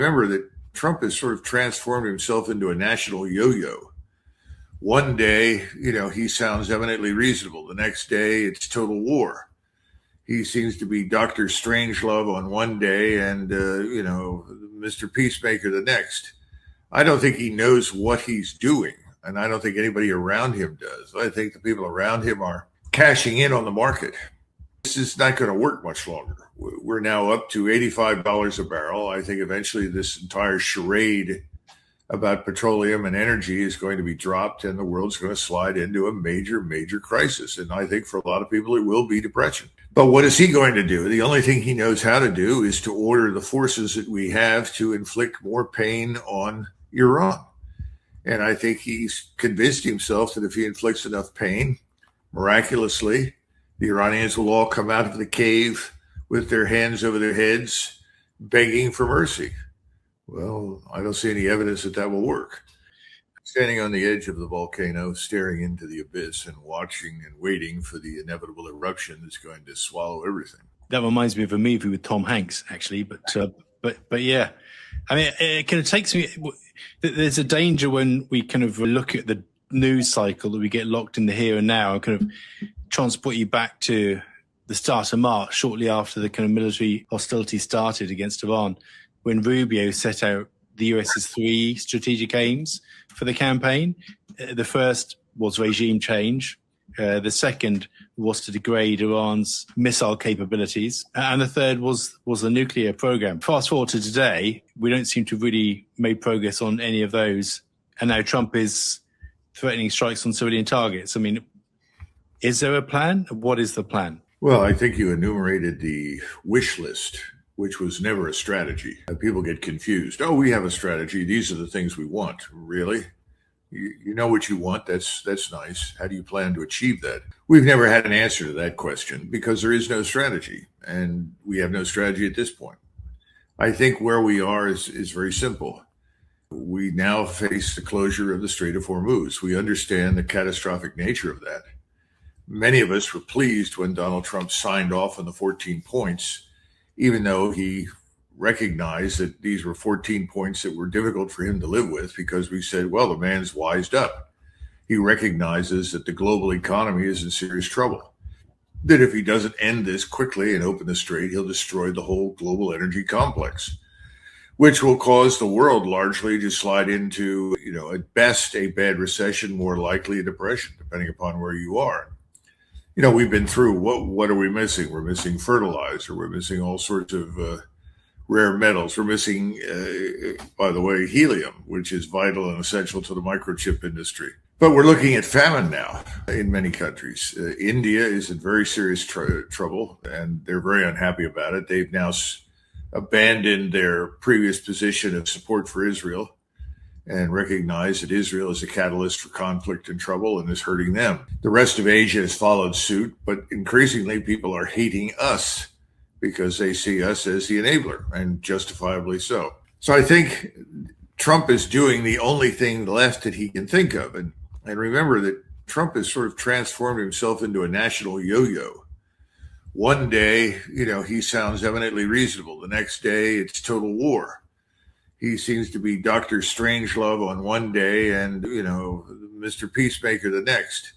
Remember that Trump has sort of transformed himself into a national yo-yo. One day, he sounds eminently reasonable. The next day, it's total war. He seems to be Dr. Strangelove on one day and, Mr. Peacemaker the next. I don't think he knows what he's doing, and I don't think anybody around him does. I think the people around him are cashing in on the market. This is not going to work much longer. We're now up to $85 a barrel. I think eventually this entire charade about petroleum and energy is going to be dropped and the world's going to slide into a major, major crisis. And I think for a lot of people, it will be depression. But what is he going to do? The only thing he knows how to do is to order the forces that we have to inflict more pain on Iran. And I think he's convinced himself that if he inflicts enough pain, miraculously, the Iranians will all come out of the cave with their hands over their heads, begging for mercy. Well, I don't see any evidence that that will work. Standing on the edge of the volcano, staring into the abyss and watching and waiting for the inevitable eruption that's going to swallow everything. That reminds me of a movie with Tom Hanks, actually. But yeah, I mean, it kind of takes me. There's a danger when we kind of look at the news cycle that we get locked in the here and now and kind of transport you back to the start of March, shortly after the kind of military hostility started against Iran, when Rubio set out the US's 3 strategic aims for the campaign. The first was regime change. The second was to degrade Iran's missile capabilities. And the third was the nuclear program. Fast forward to today, we don't seem to have really made progress on any of those. And now Trump is threatening strikes on civilian targets. I mean, is there a plan? What is the plan? Well, I think you enumerated the wish list, which was never a strategy. People get confused. Oh, we have a strategy. These are the things we want. Really? You know what you want. That's nice. How do you plan to achieve that? We've never had an answer to that question because there is no strategy, and we have no strategy at this point. I think where we are is very simple. We now face the closure of the Strait of Hormuz. We understand the catastrophic nature of that. Many of us were pleased when Donald Trump signed off on the 14 points, even though he recognized that these were 14 points that were difficult for him to live with, because we said, well, the man's wised up. He recognizes that the global economy is in serious trouble, that if he doesn't end this quickly and open the strait, he'll destroy the whole global energy complex, which will cause the world largely to slide into, at best, a bad recession, more likely a depression, depending upon where you are. We've been through, what are we missing? We're missing fertilizer. We're missing all sorts of rare metals. We're missing, by the way, helium, which is vital and essential to the microchip industry. But we're looking at famine now in many countries. India is in very serious trouble, and they're very unhappy about it. They've now abandoned their previous position of support for Israel and recognize that Israel is a catalyst for conflict and trouble and is hurting them. The rest of Asia has followed suit, but increasingly people are hating us because they see us as the enabler, and justifiably so. So I think Trump is doing the only thing left that he can think of. And remember that Trump has sort of transformed himself into a national yo-yo. One day, he sounds eminently reasonable. The next day, it's total war. He seems to be Dr. Strangelove on one day and, Mr. Peacemaker the next.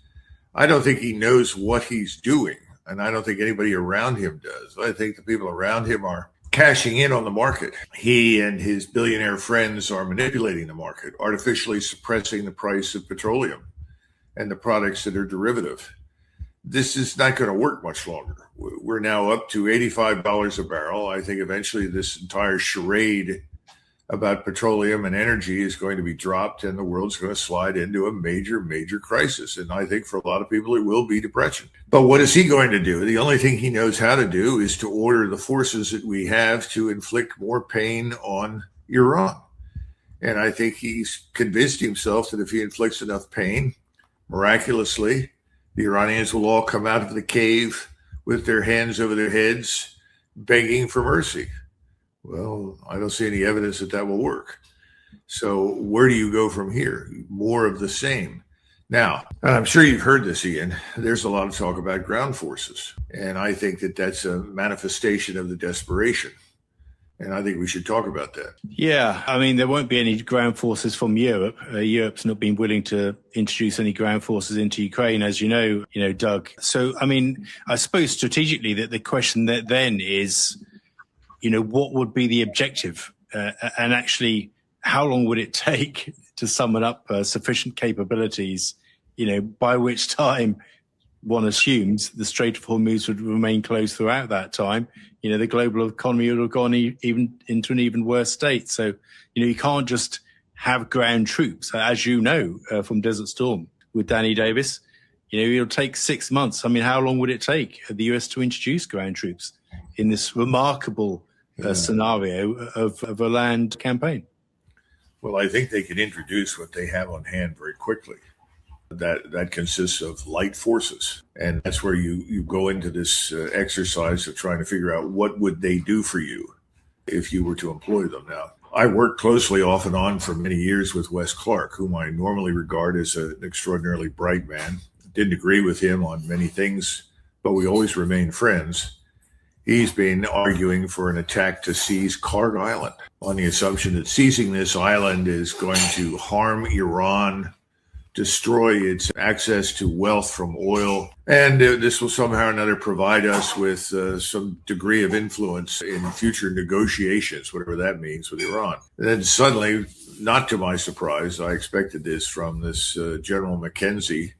I don't think he knows what he's doing, and I don't think anybody around him does. I think the people around him are cashing in on the market. He and his billionaire friends are manipulating the market, artificially suppressing the price of petroleum and the products that are derivative. This is not going to work much longer. We're now up to $85 a barrel. I think eventually this entire charade about petroleum and energy is going to be dropped and the world's going to slide into a major, major crisis. And I think for a lot of people, it will be depression. But what is he going to do? The only thing he knows how to do is to order the forces that we have to inflict more pain on Iran. And I think he's convinced himself that if he inflicts enough pain, miraculously, the Iranians will all come out of the cave with their hands over their heads, begging for mercy. Well, I don't see any evidence that that will work. So where do you go from here? More of the same. Now, I'm sure you've heard this, Ian. There's a lot of talk about ground forces. And I think that that's a manifestation of the desperation. And I think we should talk about that. Yeah, I mean, there won't be any ground forces from Europe. Europe's not been willing to introduce any ground forces into Ukraine, as you know, Doug. So, I mean, I suppose strategically that the question that then is, you know, what would be the objective? And actually, how long would it take to summon up sufficient capabilities, you know, by which time one assumes the Strait of Hormuz would remain closed throughout that time. You know, the global economy would have gone even into an even worse state. So, you know, you can't just have ground troops, as you know, from Desert Storm with Danny Davis. You know, it'll take 6 months. I mean, how long would it take the US to introduce ground troops in this remarkable scenario of a land campaign? Well, I think they could introduce what they have on hand very quickly. That consists of light forces, and that's where you go into this exercise of trying to figure out what would they do for you if you were to employ them. Now, I worked closely off and on for many years with Wes Clark, whom I normally regard as an extraordinarily bright man. Didn't agree with him on many things, but we always remained friends. He's been arguing for an attack to seize Karg Island on the assumption that seizing this island is going to harm Iran, destroy its access to wealth from oil, and this will somehow or another provide us with some degree of influence in future negotiations, whatever that means, with Iran. And then suddenly, not to my surprise, I expected this from this General McKenzie,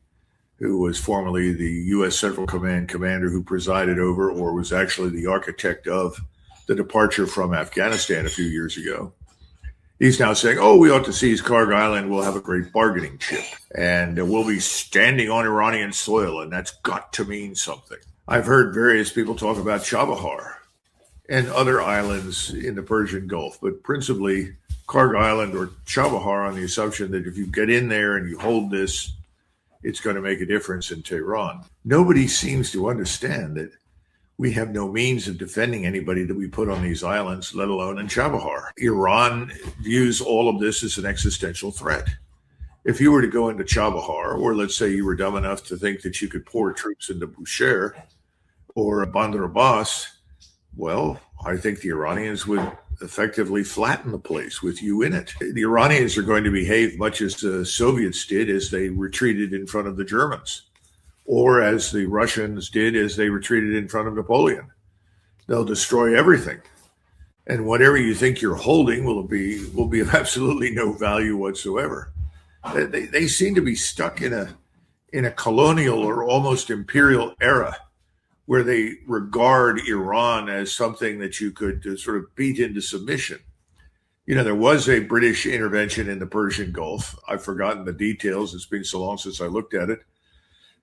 who was formerly the U.S. Central Command commander who presided over or was actually the architect of the departure from Afghanistan a few years ago. He's now saying, oh, we ought to seize Karg Island. We'll have a great bargaining chip. And we'll be standing on Iranian soil, and that's got to mean something. I've heard various people talk about Chabahar and other islands in the Persian Gulf, but principally Karg Island or Chabahar on the assumption that if you get in there and you hold this, it's going to make a difference in Tehran. Nobody seems to understand that we have no means of defending anybody that we put on these islands, let alone in Chabahar. Iran views all of this as an existential threat. If you were to go into Chabahar, or let's say you were dumb enough to think that you could pour troops into Bushehr or Bandar Abbas, well, I think the Iranians would effectively flatten the place with you in it. The Iranians are going to behave much as the Soviets did as they retreated in front of the Germans, or as the Russians did as they retreated in front of Napoleon. They'll destroy everything. And whatever you think you're holding will be of absolutely no value whatsoever. They seem to be stuck in a colonial or almost imperial era where they regard Iran as something that you could sort of beat into submission. You know, there was a British intervention in the Persian Gulf. I've forgotten the details. It's been so long since I looked at it.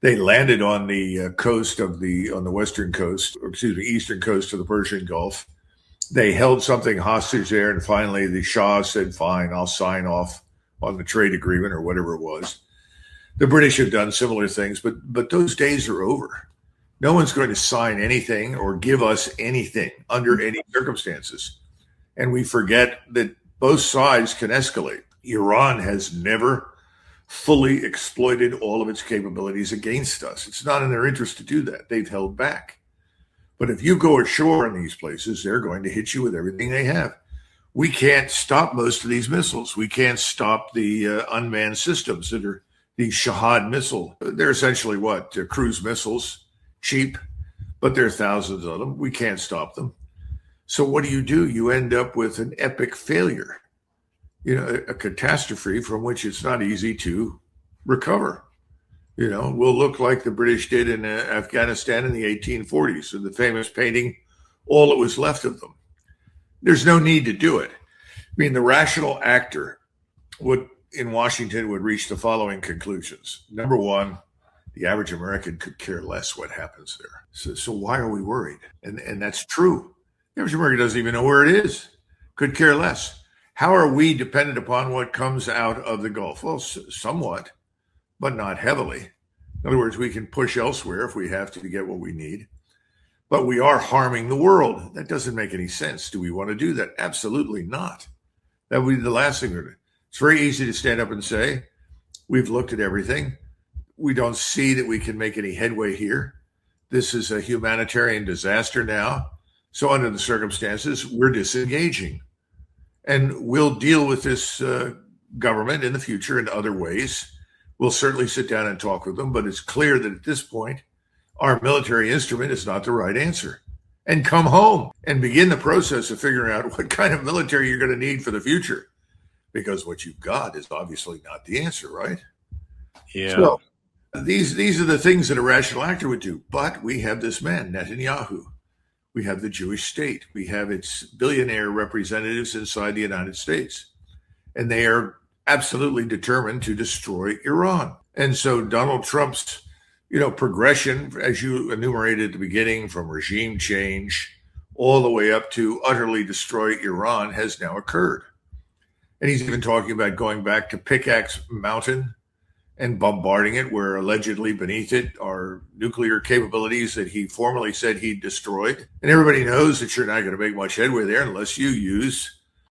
They landed on the coast of on the western coast, or excuse me, eastern coast of the Persian Gulf. They held something hostage there, and finally the Shah said, fine, I'll sign off on the trade agreement or whatever it was. The British have done similar things, but those days are over. No one's going to sign anything or give us anything under any circumstances. And we forget that both sides can escalate. Iran has never fully exploited all of its capabilities against us. It's not in their interest to do that. They've held back. But if you go ashore in these places, they're going to hit you with everything they have. We can't stop most of these missiles. We can't stop the unmanned systems that are these Shahad missile. They're essentially what? Cruise missiles. Cheap, but there are thousands of them. We can't stop them. So what do? You end up with an epic failure, you know, a catastrophe from which it's not easy to recover. You know, we'll look like the British did in Afghanistan in the 1840s, and the famous painting, All That Was Left of Them. There's no need to do it. I mean, the rational actor in Washington would reach the following conclusions. Number one, the average American could care less what happens there. So why are we worried? And that's true. The average American doesn't even know where it is. Could care less. How are we dependent upon what comes out of the Gulf? Well, somewhat, but not heavily. In other words, we can push elsewhere if we have to get what we need. But we are harming the world. That doesn't make any sense. Do we want to do that? Absolutely not. That would be the last thing we're doing. It's very easy to stand up and say, we've looked at everything. We don't see that we can make any headway here. This is a humanitarian disaster now. So under the circumstances, we're disengaging. And we'll deal with this government in the future in other ways. We'll certainly sit down and talk with them, but it's clear that at this point, our military instrument is not the right answer. And come home and begin the process of figuring out what kind of military you're going to need for the future. Because what you've got is obviously not the answer, right? Yeah. So these are the things that a rational actor would do. But we have this man, Netanyahu. We have the Jewish state. We have its billionaire representatives inside the United States. And they are absolutely determined to destroy Iran. And so Donald Trump's, progression, as you enumerated at the beginning, from regime change all the way up to utterly destroy Iran has now occurred. And he's even talking about going back to Pickaxe Mountain and bombarding it, where allegedly beneath it are nuclear capabilities that he formerly said he destroyed. And everybody knows that you're not going to make much headway there unless you use